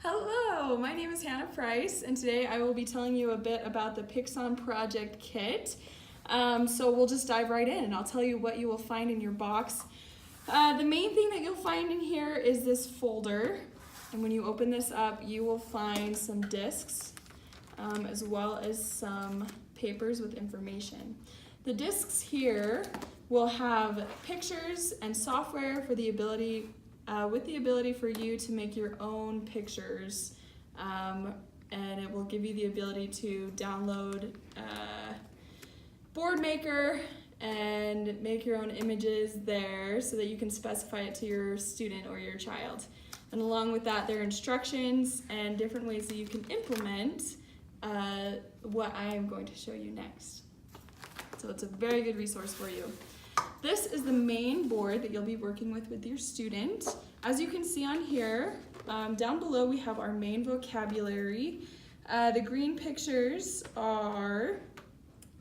Hello, my name is Hannah Price, and today I will be telling you a bit about the Pixon Project Kit. So we'll just dive right in, and I'll tell you what you will find in your box. The main thing that you'll find in here is this folder, and when you open this up, you will find some discs, as well as some papers with information. The discs here will have pictures and software for the ability with the ability for you to make your own pictures, and it will give you the ability to download Board Maker and make your own images there so that you can specify it to your student or your child. And along with that, there are instructions and different ways that you can implement what I am going to show you next. So it's a very good resource for you. This is the main board that you'll be working with your student. As you can see on here, down below we have our main vocabulary. The green pictures are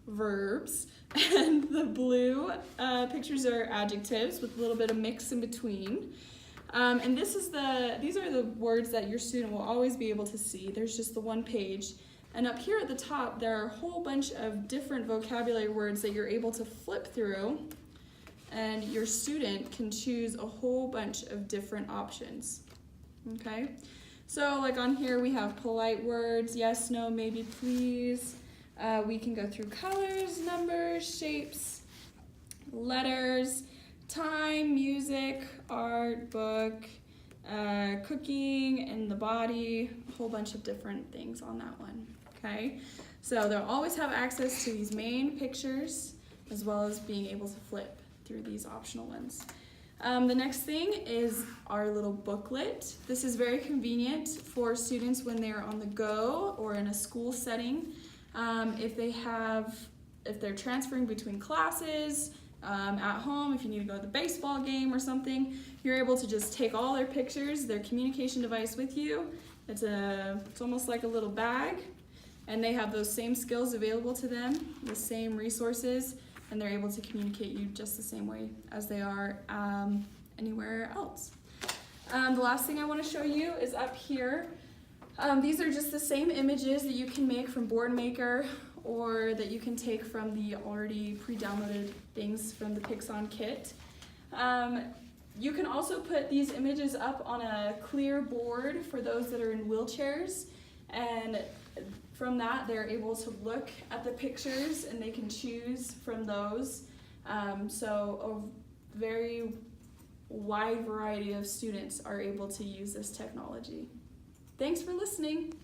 verbs, and the blue pictures are adjectives with a little bit of mix in between. And these are the words that your student will always be able to see. There's just the one page. And up here at the top, there are a whole bunch of different vocabulary words that you're able to flip through, and your student can choose a whole bunch of different options. Okay, so like on here we have polite words, yes, no, maybe, please. We can go through colors, numbers, shapes, letters, time, music, art, book, cooking, and the body, a whole bunch of different things on that one. Okay, so they'll always have access to these main pictures as well as being able to flip through these optional ones. The next thing is our little booklet. This is very convenient for students when they're on the go or in a school setting. If they're transferring between classes, at home, if you need to go to the baseball game or something, you're able to just take all their pictures, their communication device with you. It's almost like a little bag, and they have those same skills available to them, the same resources, and they're able to communicate you just the same way as they are anywhere else. The last thing I want to show you is up here. These are just the same images that you can make from Board Maker or that you can take from the already pre-downloaded things from the Pixon Kit. You can also put these images up on a clear board for those that are in wheelchairs, and from that they're able to look at the pictures and they can choose from those. So a very wide variety of students are able to use this technology. Thanks for listening.